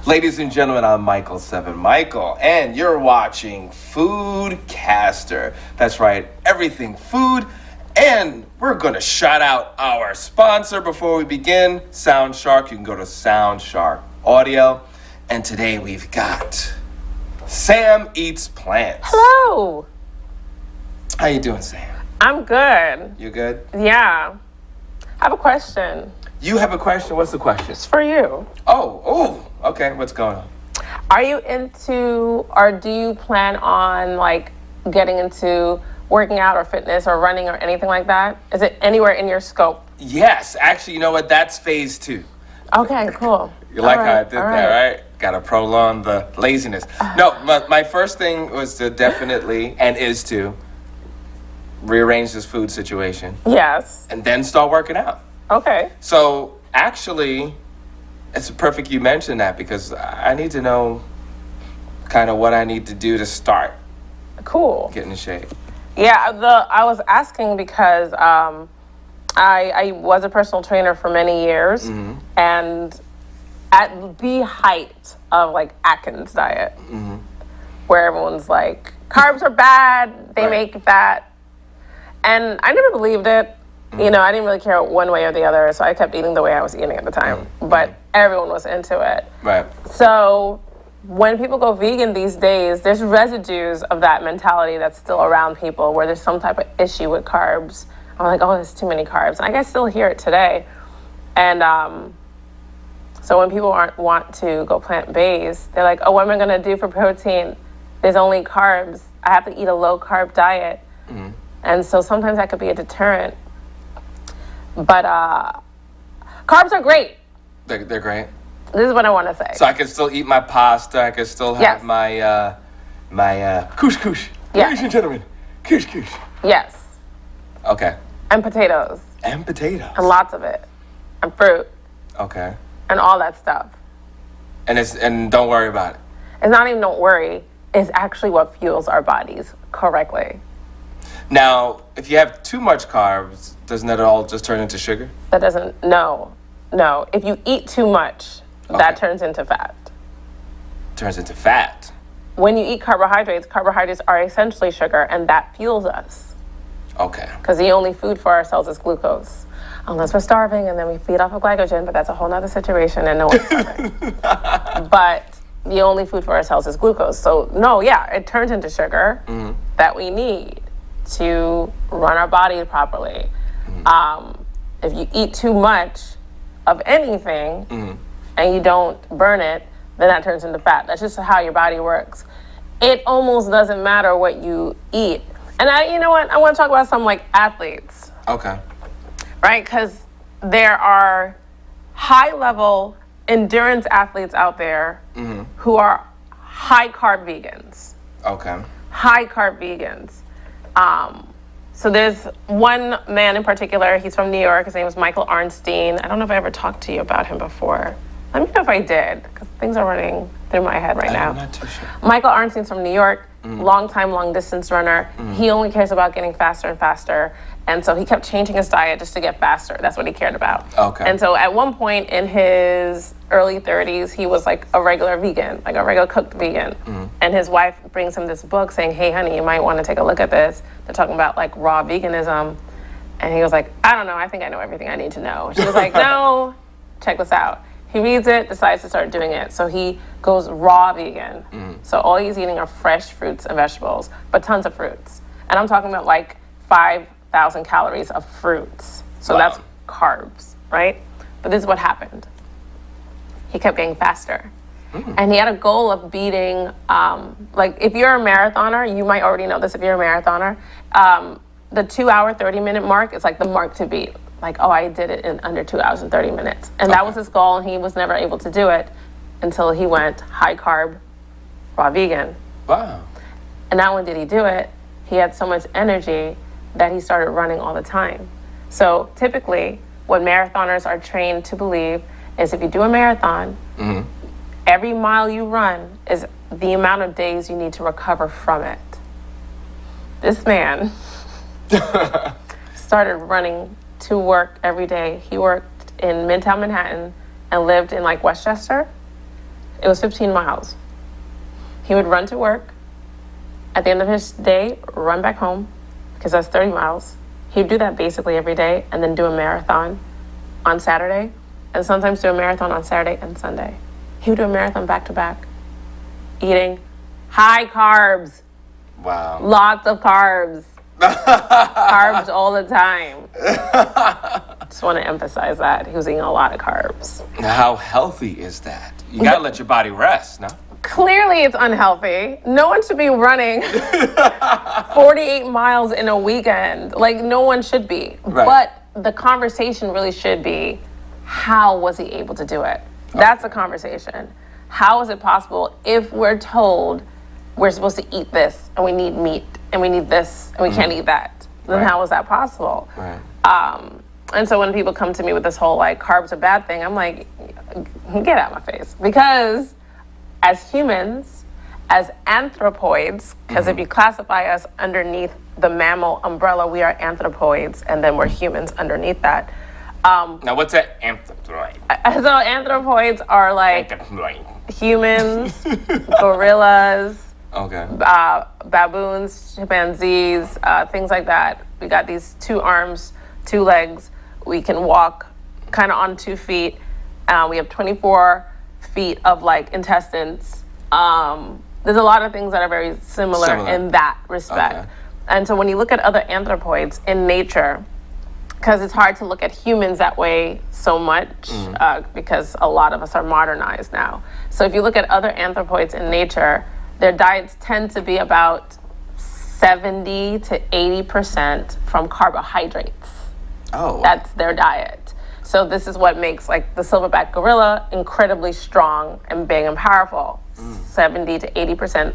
Ladies and gentlemen, I'm Michael Seven Michael, and you're watching Foodcaster. That's right, everything food. And we're going to shout out our sponsor before we begin, Sound Shark. You can go to Sound Shark Audio. And today we've got Sam Eats Plants. Hello. How you doing, Sam? I'm good. You good? Yeah. I have a question. You have a question? What's the question? It's for you. Oh, okay. What's going on? Are you into, or do you plan on like getting into working out or fitness or running or anything like that? Is it anywhere in your scope? Yes. Actually, you know what? That's phase 2. Okay, cool. You like how I did that, right? Got to prolong the laziness. No, my first thing was to definitely, and is to, rearrange this food situation. Yes. And then start working out. Okay. So, actually, it's perfect you mentioned that because I need to know kind of what I need to do to start. Cool. Getting in shape. Yeah, I was asking because I was a personal trainer for many years, and at the height of like Atkins diet, where everyone's like, carbs are bad, they make you fat. And I never believed it. You know, I didn't really care one way or the other, so I kept eating the way I was eating at the time. But everyone was into it. Right. So when people go vegan these days, there's residues of that mentality that's still around people where there's some type of issue with carbs. I'm like, oh, there's too many carbs. And I still hear it today. And so when people want to go plant-based, they're like, oh, what am I going to do for protein? There's only carbs. I have to eat a low-carb diet. And so sometimes that could be a deterrent. But carbs are great. They're great. This is what I want to say. So I can still eat my pasta. I can still have my couscous. Yes. Ladies and gentlemen, couscous. Yes. Okay. And potatoes. And potatoes. And lots of it. And fruit. Okay. And all that stuff. And don't worry about it. It's not even don't worry. It's actually what fuels our bodies correctly. Now, if you have too much carbs, doesn't that all just turn into sugar? That doesn't, no. If you eat too much, that turns into fat. Turns into fat. When you eat carbohydrates are essentially sugar, and that fuels us. Okay. Because the only food for our cells is glucose. Unless we're starving, and then we feed off of glycogen, but that's a whole nother situation, and no one's starving. But the only food for our cells is glucose. So, it turns into sugar that we need to run our body properly. If you eat too much of anything and you don't burn it, then that turns into fat. That's just how your body works. It almost doesn't matter what you eat. And you know what? I want to talk about some like athletes. Okay. Right? Because there are high-level endurance athletes out there who are high-carb vegans. Okay. High-carb vegans. So there's one man in particular. He's from New York. His name is Michael Arnstein. I don't know if I ever talked to you about him before. Let me know if I did, because things are running through my head right now. I'm not too sure. Michael Arnstein's from New York, long distance runner. He only cares about getting faster and faster. And so he kept changing his diet just to get faster. That's what he cared about. Okay. And so at one point in his early 30s, he was like a regular vegan, like a regular cooked vegan. And his wife brings him this book saying, hey, honey, you might want to take a look at this. They're talking about like raw veganism. And he was like, I don't know. I think I know everything I need to know. She was like, no, check this out. He reads it, decides to start doing it. So he goes raw vegan. So all he's eating are fresh fruits and vegetables, but tons of fruits. And I'm talking about like 5,000 calories of fruits. So that's carbs, right? But this is what happened. He kept getting faster. And he had a goal of beating, like if you're a marathoner, you might already know this if you're a marathoner, the 2 hour, 30-minute mark is like the mark to beat. Like, oh, I did it in under 2 hours and 30 minutes. And that was his goal, and he was never able to do it until he went high carb, raw vegan. Wow. And not only did he do it, he had so much energy that he started running all the time. So typically, what marathoners are trained to believe is if you do a marathon, every mile you run is the amount of days you need to recover from it. This man started running to work every day. He worked in Midtown Manhattan and lived in like Westchester. It was 15 miles. He would run to work. At the end of his day, run back home, because that's 30 miles. He'd do that basically every day, and then do a marathon on Saturday, and sometimes do a marathon on Saturday and Sunday. He would do a marathon back to back, eating high carbs. Wow. Lots of carbs. Carbs all the time. Just want to emphasize that. He was eating a lot of carbs. How healthy is that? You gotta let your body rest, no? Clearly it's unhealthy. No one should be running 48 miles in a weekend. Like, no one should be. Right. But the conversation really should be, how was he able to do it? That's a conversation. How is it possible if we're told we're supposed to eat this and we need meat and we need this and we can't eat that? Then how is that possible? Right. And so when people come to me with this whole like carbs are bad thing, I'm like, get out of my face. Because as humans, as anthropoids, because if you classify us underneath the mammal umbrella, we are anthropoids, and then we're humans underneath that. Now, what's an anthropoid? So anthropoids are like humans, gorillas, Okay. Baboons, chimpanzees, things like that. We got these 2 arms, 2 legs. We can walk kind of on 2 feet. We have 24 feet of like intestines. There's a lot of things that are very similar. In that respect. Okay. And so when you look at other anthropoids in nature, because it's hard to look at humans that way so much, because a lot of us are modernized now. So if you look at other anthropoids in nature, their diets tend to be about 70 to 80% from carbohydrates. Oh. That's their diet. So this is what makes like the silverback gorilla incredibly strong and big and powerful. 70 to 80%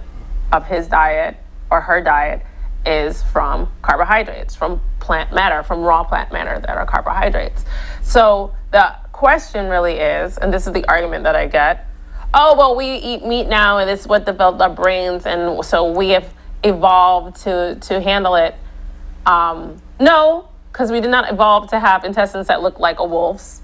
of his diet or her diet is from carbohydrates, from plant matter, from raw plant matter that are carbohydrates. So the question really is, and this is the argument that I get, oh, well, we eat meat now and this is what developed our brains, and so we have evolved to handle it. No, because we did not evolve to have intestines that look like a wolf's,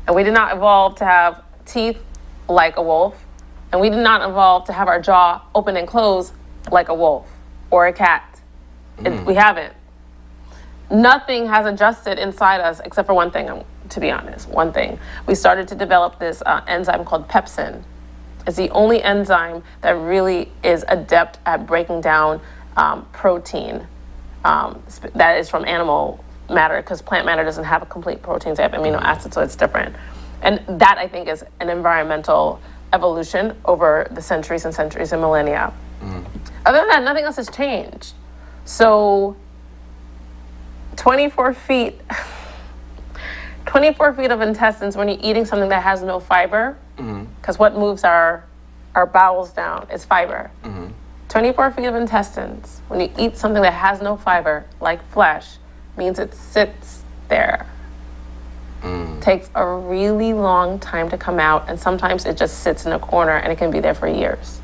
and we did not evolve to have teeth like a wolf, and we did not evolve to have our jaw open and close like a wolf or a cat. We haven't. Nothing has adjusted inside us except for one thing, to be honest, one thing. We started to develop this enzyme called pepsin. It's the only enzyme that really is adept at breaking down protein that is from animal matter, because plant matter doesn't have a complete protein, they have amino acids, so it's different. And that, I think, is an environmental evolution over the centuries and centuries and millennia. Other than that, nothing else has changed. So 24 feet of intestines when you're eating something that has no fiber, because what moves our bowels down is fiber. 24 feet of intestines when you eat something that has no fiber, like flesh, means it sits there. Takes a really long time to come out, and sometimes it just sits in a corner and it can be there for years.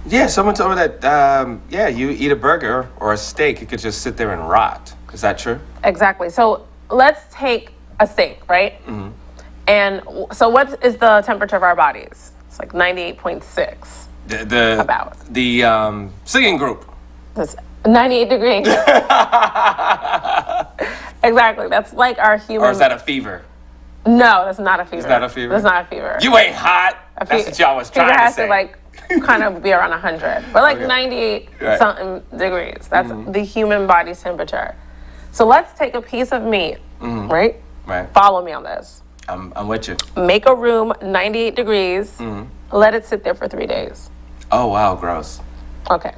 Yeah, someone told me that, you eat a burger or a steak, it could just sit there and rot. Is that true? Exactly. So let's take a steak, right? And so what is the temperature of our bodies? It's like 98.6. The singing group. That's 98 degrees. Exactly. That's like our human. Or is that a fever? No, that's not a fever. It's not a fever? That's not a fever. You ain't hot. That's what y'all was trying to say. Fever has to kind of be around 100. But like 98 something degrees. That's the human body's temperature. So let's take a piece of meat, right? Right. Follow me on this. I'm with you. Make a room 98 degrees. Let it sit there for 3 days. Oh, wow, gross. Okay.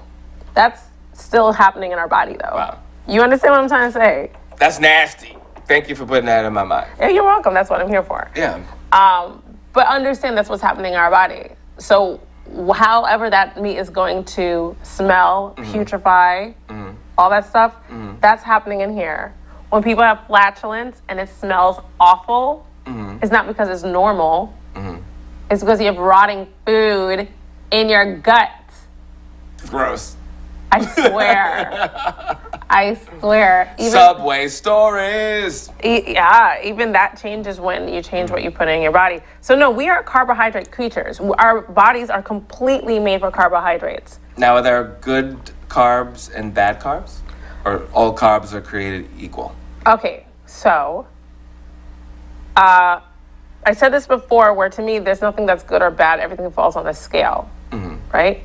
That's still happening in our body, though. Wow. You understand what I'm trying to say? That's nasty. Thank you for putting that in my mind. Yeah, you're welcome. That's what I'm here for. Yeah. But understand that's what's happening in our body. So however that meat is going to smell, putrefy, all that stuff, that's happening in here. When people have flatulence and it smells awful, it's not because it's normal. It's because you have rotting food in your gut. Gross. I swear. I swear. Subway stories. Yeah, even that changes when you change what you put in your body. So no, we are carbohydrate creatures. Our bodies are completely made for carbohydrates. Now, are there good carbs and bad carbs? Or all carbs are created equal? Okay, so I said this before, where to me there's nothing that's good or bad. Everything falls on a scale, right?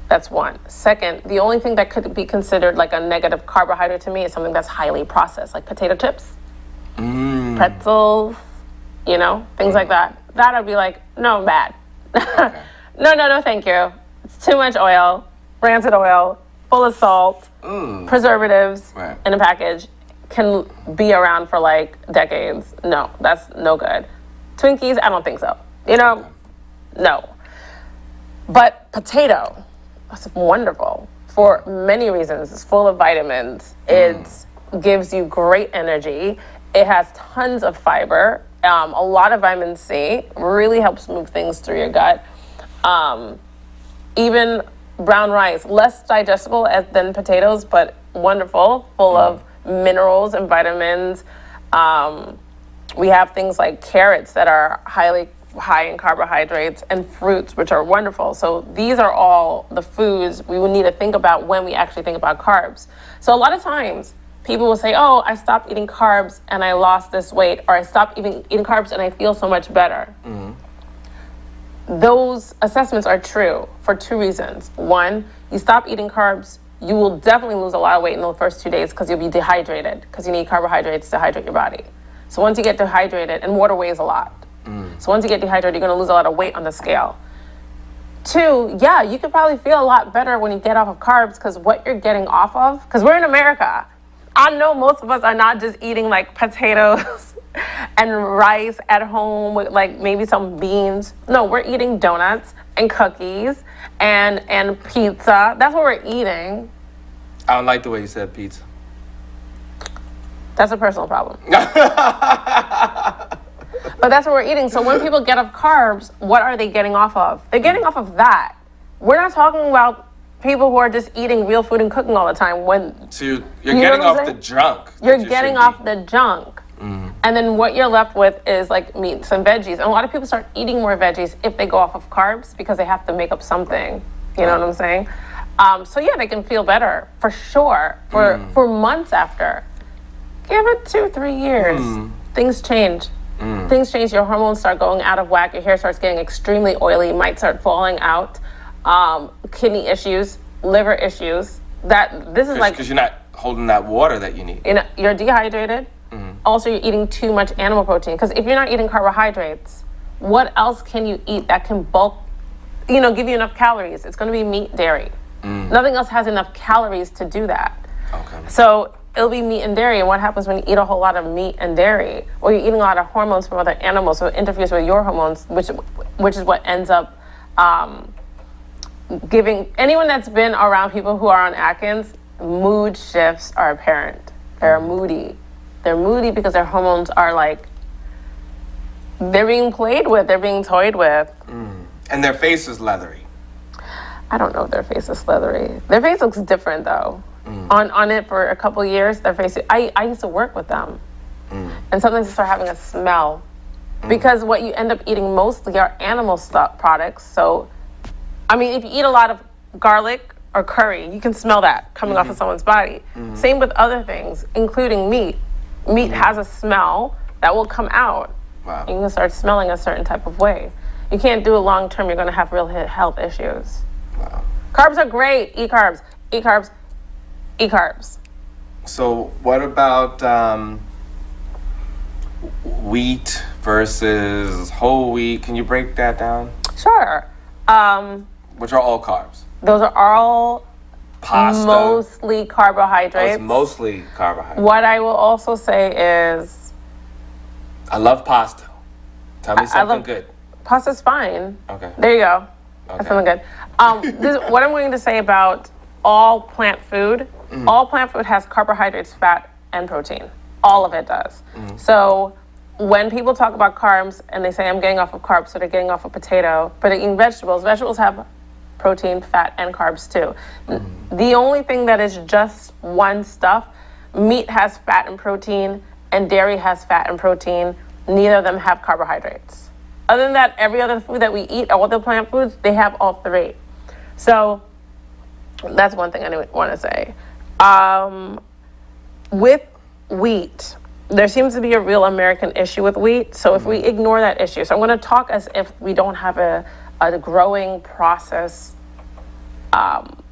That's one. Second, the only thing that could be considered like a negative carbohydrate to me is something that's highly processed, like potato chips, pretzels, things like that. That I'd be like, no, bad. Okay. No, thank you. It's too much oil, rancid oil, full of salt, preservatives in a package, can be around for like decades. No, that's no good. Twinkies, I don't think so. No. But potato, that's wonderful for many reasons. It's full of vitamins. It gives you great energy. It has tons of fiber, a lot of vitamin C, really helps move things through your gut. Even brown rice, less digestible than potatoes, but wonderful, full of minerals and vitamins. We have things like carrots that are high in carbohydrates, and fruits, which are wonderful. So these are all the foods we would need to think about when we actually think about carbs. So a lot of times people will say, oh, I stopped eating carbs and I lost this weight, or I stopped eating carbs and I feel so much better. Those assessments are true for two reasons. One, you stop eating carbs, you will definitely lose a lot of weight in the first 2 days because you'll be dehydrated, because you need carbohydrates to hydrate your body. So once you get dehydrated, and water weighs a lot. So once you get dehydrated, you're going to lose a lot of weight on the scale. Two, yeah, you could probably feel a lot better when you get off of carbs, because what you're getting off of, because we're in America. I know most of us are not just eating like potatoes and rice at home with like maybe some beans. No, we're eating donuts and cookies and pizza. That's what we're eating. I don't like the way you said pizza. That's a personal problem. But that's what we're eating. So when people get off carbs, what are they getting off of? They're getting off of that. We're not talking about people who are just eating real food and cooking all the time. So you're getting off the junk. You're getting off the junk. And then what you're left with is like meats and veggies. And a lot of people start eating more veggies if they go off of carbs, because they have to make up something. You know what I'm saying? So yeah, they can feel better for sure for months after. Give it 2-3 years. Things change. Things change. Your hormones start going out of whack. Your hair starts getting extremely oily. Might start falling out. Kidney issues, liver issues. This is like, because you're not holding that water that you need. You're dehydrated. Also, you're eating too much animal protein. Because if you're not eating carbohydrates, what else can you eat that can bulk, give you enough calories? It's going to be meat, dairy. Nothing else has enough calories to do that. Okay. So it'll be meat and dairy. And what happens when you eat a whole lot of meat and dairy, or you're eating a lot of hormones from other animals, so it interferes with your hormones, which is what ends up giving anyone that's been around people who are on Atkins, mood shifts are apparent. They're moody. They're moody because their hormones are like, they're being played with, they're being toyed with. And their face is leathery. I don't know if their face is leathery. Their face looks different though. On it for a couple years, their face, I used to work with them. And sometimes they start having a smell. Because what you end up eating mostly are animal stuff products. So, I mean, if you eat a lot of garlic or curry, you can smell that coming off of someone's body. Same with other things, including meat. Meat has a smell that will come out. Wow. You can start smelling a certain type of way. You can't do it long term, you're gonna have real health issues. Wow. Carbs are great, eat carbs, eat carbs, eat carbs. So what about wheat versus whole wheat? Can you break that down? Sure. Which are all carbs. Those are all Pasta. mostly carbohydrates. It's mostly carbohydrates. What I will also say is, I love pasta. Tell me something good. Pasta's fine. Okay. There you go. Okay. That's something good. What I'm going to say about all plant food, all plant food has carbohydrates, fat, and protein. All of it does. So when people talk about carbs and they say, I'm getting off of carbs, so they're getting off of potato, but they're eating vegetables. Vegetables have protein, fat, and carbs too. The only thing that is just one stuff, meat has fat and protein, and dairy has fat and protein. Neither of them have carbohydrates. Other than that, every other food that we eat, all the plant foods, they have all three. So that's one thing I want to say. With wheat, there seems to be a real American issue with wheat. So if we ignore that issue, so I'm going to talk as if we don't have a growing process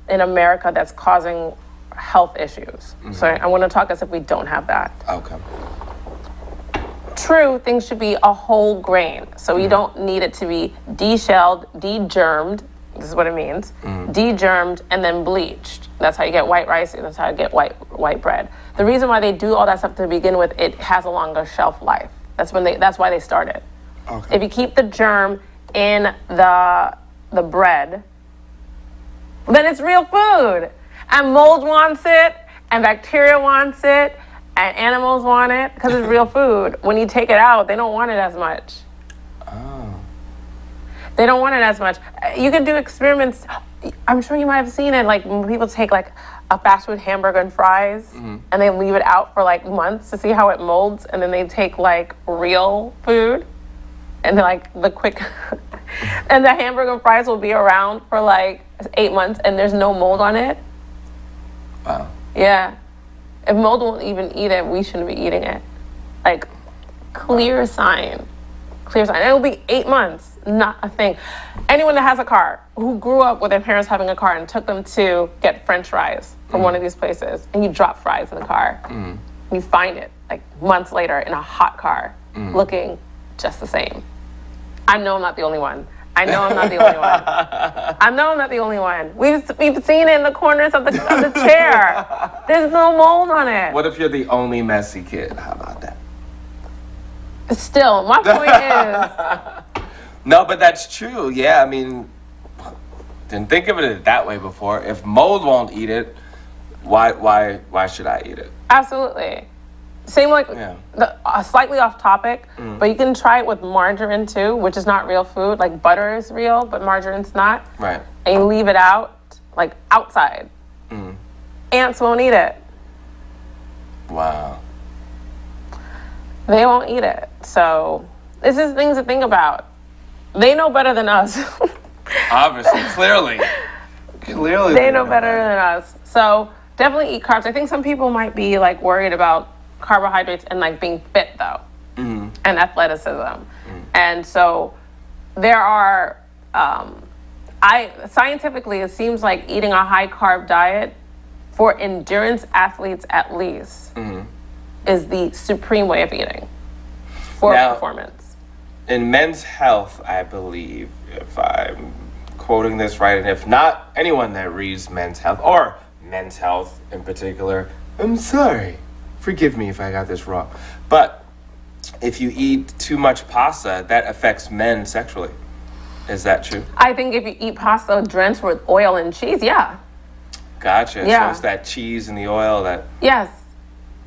in America that's causing health issues. So I want to talk as if we don't have that. Okay. True, things should be a whole grain. So you don't need it to be de-shelled, de-germed. This is what it means. De-germed and then bleached. That's how you get white rice, and that's how you get white bread. The reason why they do all that stuff to begin with, it has a longer shelf life. That's why they started. Okay. If you keep the germ in the bread, then it's real food. And mold wants it, and bacteria wants it, and animals want it because it's real food. When you take it out, they don't want it as much. Oh. They don't want it as much. You can do experiments. I'm sure you might have seen it. Like when people take like a fast food hamburger and fries, and they leave it out for like months to see how it molds, and then they take like real food, and they're like the quick, and the hamburger and fries will be around for like 8 months, and there's no mold on it. Wow. Yeah. If mold won't even eat it, we shouldn't be eating it. Like, clear sign. Clear sign. It will be 8 months, not a thing. Anyone that has a car, who grew up with their parents having a car and took them to get French fries from one of these places, and you drop fries in the car, you find it, like, months later in a hot car, looking just the same. I know I'm not the only one. I know I'm not the only one. I know I'm not the only one. We've seen it in the corners of the chair. There's no mold on it. What if you're the only messy kid? How about that? Still, my point is... No, but that's true. Yeah, I mean, didn't think of it that way before. If mold won't eat it, why should I eat it? Absolutely. Same like, slightly off topic, but you can try it with margarine too, which is not real food. Like butter is real, but margarine's not. Right. And you leave it out, like outside. Ants won't eat it. Wow. They won't eat it. So this is things to think about. They know better than us. Obviously, clearly. They know better than us. So definitely eat carbs. I think some people might be like worried about carbohydrates and like being fit though, and athleticism. And so there are, scientifically it seems like eating a high carb diet for endurance athletes at least is the supreme way of eating for performance. In Men's Health, I believe, if I'm quoting this right, and if not, anyone that reads Men's Health, or Men's Health in particular, I'm sorry. Forgive me if I got this wrong. But if you eat too much pasta, that affects men sexually. Is that true? I think if you eat pasta drenched with oil and cheese, yeah. Gotcha. Yeah. So it's that cheese and the oil that... Yes.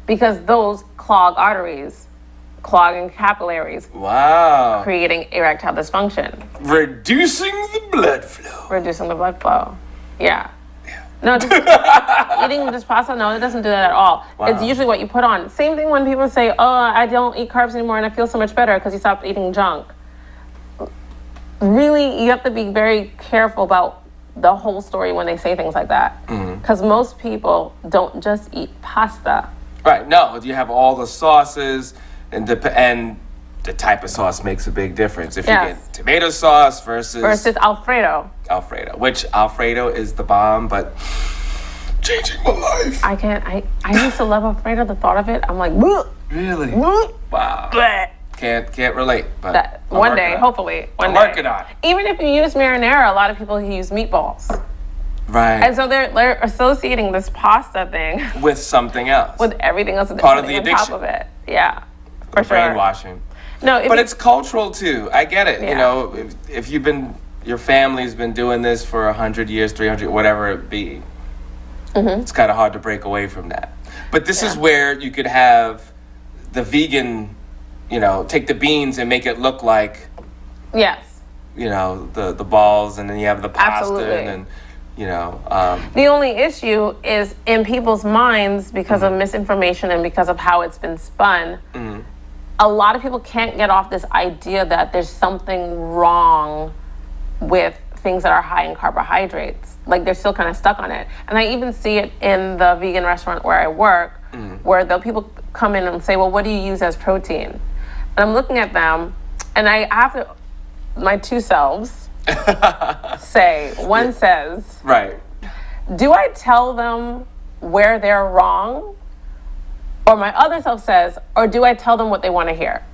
Because those clog arteries, clogging capillaries. Wow. Creating erectile dysfunction. Reducing the blood flow. Reducing the blood flow. Yeah. No, just eating just pasta, no, it doesn't do that at all. Wow. It's usually what you put on. Same thing when people say, oh, I don't eat carbs anymore and I feel so much better because you stopped eating junk. Really, you have to be very careful about the whole story when they say things like that. Because most people don't just eat pasta. Right, no, you have all the sauces and the type of sauce makes a big difference. If you get tomato sauce versus Alfredo. Which Alfredo is the bomb, but changing my life. I used to love Alfredo. The thought of it, I'm like, bleh, really? bleh, Wow. bleh. Can't relate, but one day, hopefully, one day. I'm working on it. Even if you use marinara, a lot of people use meatballs. Right. And so they're associating this pasta thing with something else. With everything else. Part of the addiction. On top of it. Yeah. For sure. Brainwashing. No, but it's cultural too. I get it. Yeah. You know, if you've been, your family's been doing this for 100 years, 300, whatever it be, it's kind of hard to break away from that. But this is where you could have the vegan, you know, take the beans and make it look like, yes, you know, the balls, and then you have the pasta, Absolutely. and then, you know. The only issue is in people's minds because of misinformation and because of how it's been spun. A lot of people can't get off this idea that there's something wrong with things that are high in carbohydrates. Like, they're still kind of stuck on it. And I even see it in the vegan restaurant where I work, where the people come in and say, well, what do you use as protein? And I'm looking at them, and I have to, my two selves say, one says, Right. do I tell them where they're wrong? Or my other self says, or do I tell them what they want to hear?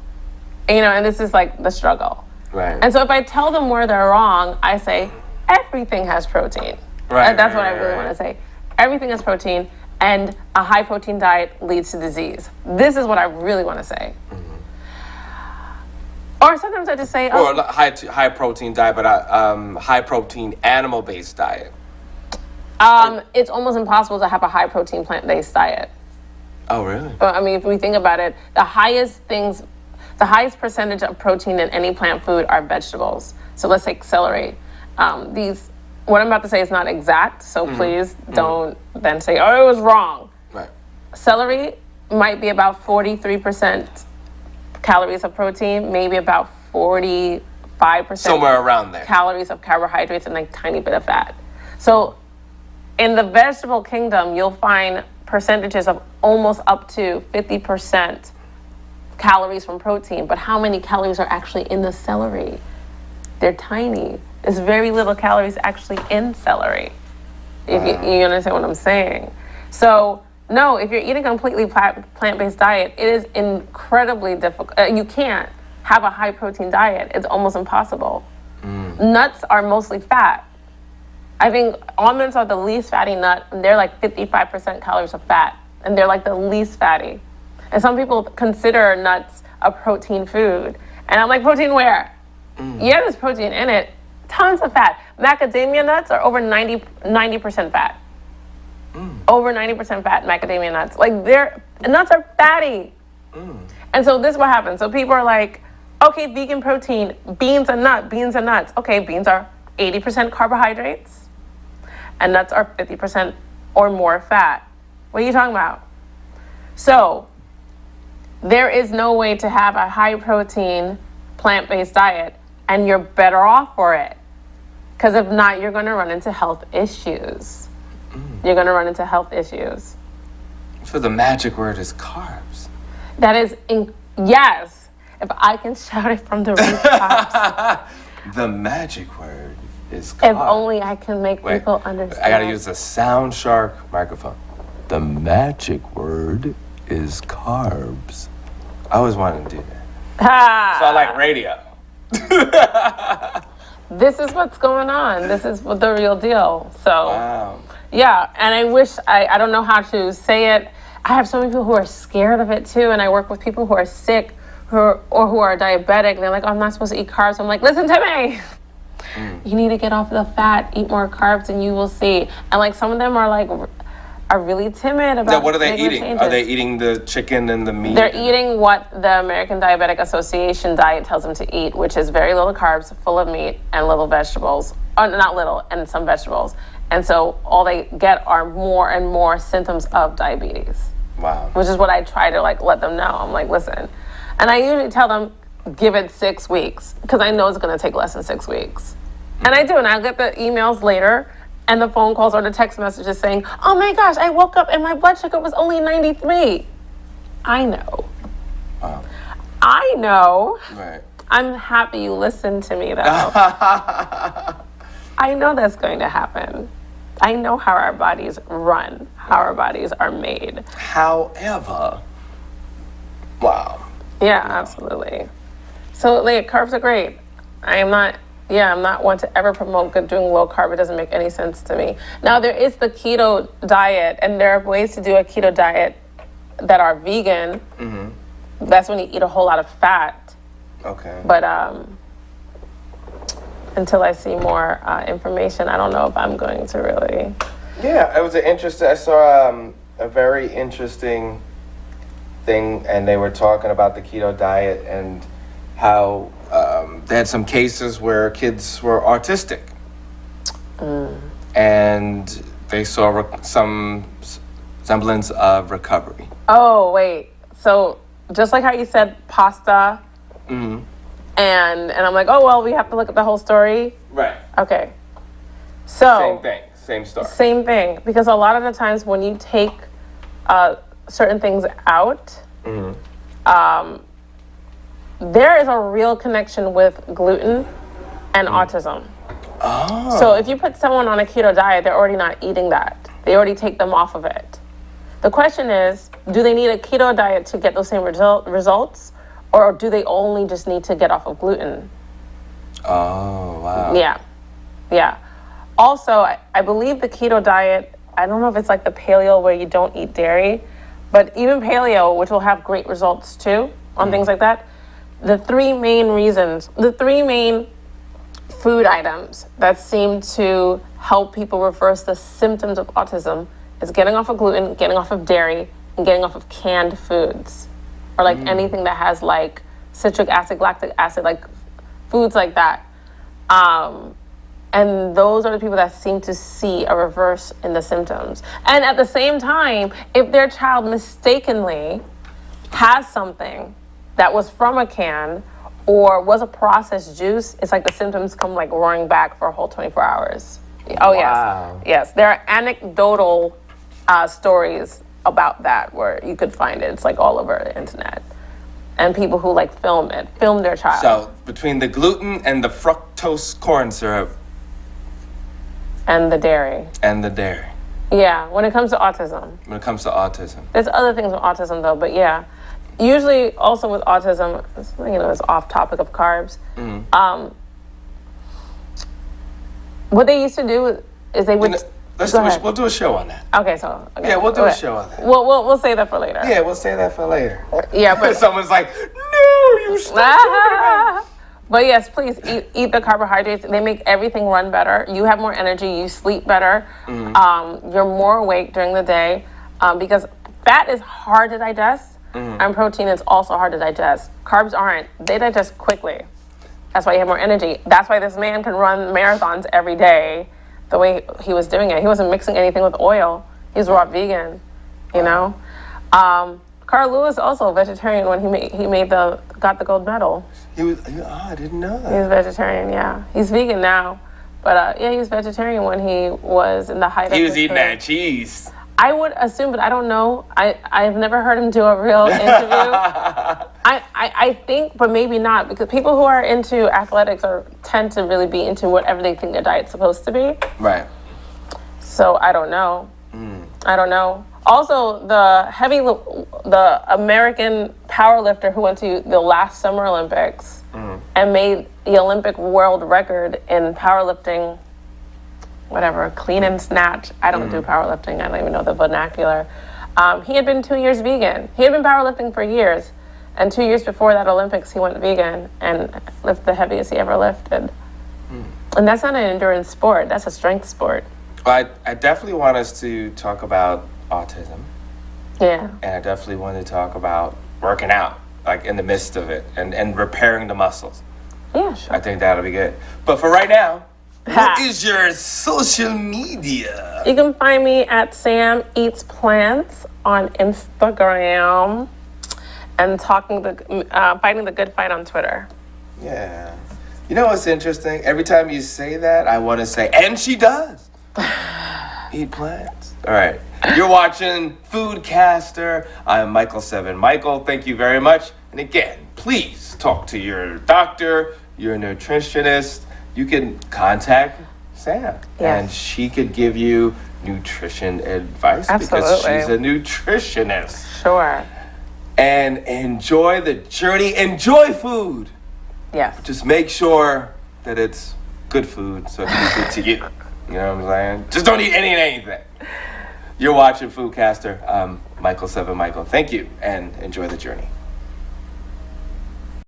And, you know, and this is like the struggle. Right. And so if I tell them where they're wrong, I say, everything has protein. Right. That's what I really want to say. Everything has protein, and a high protein diet leads to disease. This is what I really want to say. Or sometimes I just say, Or high protein diet, but high protein animal based diet. it's almost impossible to have a high protein plant-based diet. Oh, really? I mean, if we think about it, the highest percentage of protein in any plant food are vegetables. So let's take celery. What I'm about to say is not exact, so please don't then say, oh, it was wrong. Right. Celery might be about 43% calories of protein, maybe about 45% Somewhere around there. calories of carbohydrates, and a tiny bit of fat. So in the vegetable kingdom, you'll find percentages of almost up to 50% calories from protein. But how many calories are actually in the celery? They're tiny. There's very little calories actually in celery. If you understand what I'm saying. So no, if you're eating a completely plant-based diet, it is incredibly difficult. You can't have a high protein diet. It's almost impossible. Nuts are mostly fat. I think almonds are the least fatty nut, and they're like 55% calories of fat, and they're like the least fatty. And some people consider nuts a protein food. And I'm like, protein where? Yeah, there's protein in it. Tons of fat. Macadamia nuts are over 90% fat. Over 90% fat macadamia nuts. Like, nuts are fatty. And so this is what happens. So people are like, okay, vegan protein, beans and nuts. Okay, beans are 80% carbohydrates, and nuts are 50% or more fat. What are you talking about? So there is no way to have a high protein plant-based diet, and you're better off for it. Because if not, you're going to run into health issues. You're going to run into health issues. So the magic word is carbs. That is, yes. If I can shout it from the rooftops. The magic word is carbs. If only I can make people understand. I got to use the Sound Shark microphone. The magic word is carbs. I always wanted to do that. So I like radio. This is what's going on. This is the real deal. So, Wow. yeah, and I wish, I don't know how to say it. I have so many people who are scared of it too, and I work with people who are sick who are diabetic. They're like, oh, I'm not supposed to eat carbs. I'm like, listen to me. You need to get off the fat, eat more carbs, and you will see. And like some of them are really timid about Yeah, what are they making eating? changes. Are they eating the chicken and the meat? They're eating what the American Diabetic Association diet tells them to eat, which is very little carbs, full of meat, and little vegetables. Not little, and some vegetables. And so all they get are more and more symptoms of diabetes. Wow. Which is what I try to like let them know. I'm like, listen. And I usually tell them, give it 6 weeks, because I know it's going to take less than 6 weeks. And I do, and I'll get the emails later and the phone calls or the text messages saying, oh my gosh, I woke up and my blood sugar was only 93. I know. Wow. I know. Right. I'm happy you listened to me, though. I know that's going to happen. I know how our bodies run, how our bodies are made. However, wow. Yeah, absolutely. So, like, carbs are great. I'm not one to ever promote doing low carb. It doesn't make any sense to me. Now, there is the keto diet, and there are ways to do a keto diet that are vegan. That's when you eat a whole lot of fat. Okay. But until I see more information, I don't know if I'm going to really. Yeah, it was I saw a very interesting thing, and they were talking about the keto diet and how they had some cases where kids were autistic. And they saw some semblance of recovery. Oh, wait. So just like how you said pasta, and I'm like, oh, well, we have to look at the whole story. Right. Okay. So Same thing. Same story. Same thing. Because a lot of the times when you take certain things out, there is a real connection with gluten and autism. Oh. So if you put someone on a keto diet, they're already not eating that. They already take them off of it. The question is, do they need a keto diet to get those same results? Or do they only just need to get off of gluten? Oh, wow. Yeah. Also, I believe the keto diet, I don't know if it's like the paleo where you don't eat dairy, but even paleo, which will have great results too on things like that, the three main food items that seem to help people reverse the symptoms of autism is getting off of gluten, getting off of dairy, and getting off of canned foods. Or like anything that has like citric acid, lactic acid, like foods like that. And those are the people that seem to see a reverse in the symptoms. And at the same time, if their child mistakenly has something that was from a can or was a processed juice, it's like the symptoms come like roaring back for a whole 24 hours. Oh, Wow. Yes. There are anecdotal stories about that where you could find it. It's like all over the internet. And people who like film their child. So between the gluten and the fructose corn syrup And the dairy. Yeah, when it comes to autism. There's other things with autism though, but yeah. Usually also with autism, it's off topic of carbs. What they used to do is they would... We'll do a show on that. Okay. Yeah, we'll do a show on that. We'll save that for later. Yeah, we'll save that for later. Yeah, but... Someone's like, no, you stop. But yes, please eat the carbohydrates. They make everything run better. You have more energy. You sleep better. You're more awake during the day because fat is hard to digest and protein is also hard to digest. Carbs aren't. They digest quickly. That's why you have more energy. That's why this man can run marathons every day the way he was doing it. He wasn't mixing anything with oil. He was raw vegan, you know. Carl Lewis also a vegetarian when he got the gold medal. I didn't know that. He was vegetarian, yeah. He's vegan now, but he was vegetarian when he was in the height of He was his eating career. that cheese. I would assume, but I don't know. I've never heard him do a real interview. I think, but maybe not, because people who are into athletics tend to really be into whatever they think their diet's supposed to be. Right. So I don't know. I don't know. Also, the American powerlifter who went to the last Summer Olympics and made the Olympic world record in powerlifting, whatever, clean and snatch. I don't do powerlifting. I don't even know the vernacular. He had been 2 years vegan. He had been powerlifting for years. And 2 years before that Olympics, he went vegan and lifted the heaviest he ever lifted. And that's not an endurance sport. That's a strength sport. Well, I definitely want us to talk about autism. Yeah. And I definitely want to talk about working out, like in the midst of it, and repairing the muscles. Yeah, sure. I think that'll be good. But for right now, what is your social media? You can find me at Sam Eats Plants on Instagram and fighting the good fight on Twitter. Yeah. You know what's interesting? Every time you say that, I want to say, and she does. Eat plants. All right. You're watching Foodcaster. I'm Michael7Michael. Thank you very much. And again, please talk to your doctor, your nutritionist. You can contact Sam, and she could give you nutrition advice. Absolutely. Because she's a nutritionist. Sure. And enjoy the journey. Enjoy food. Yes. Just make sure that it's good food so it can be good to you. You know what I'm saying? Just don't eat anything. You're watching Foodcaster. Michael7Michael. Thank you, and enjoy the journey.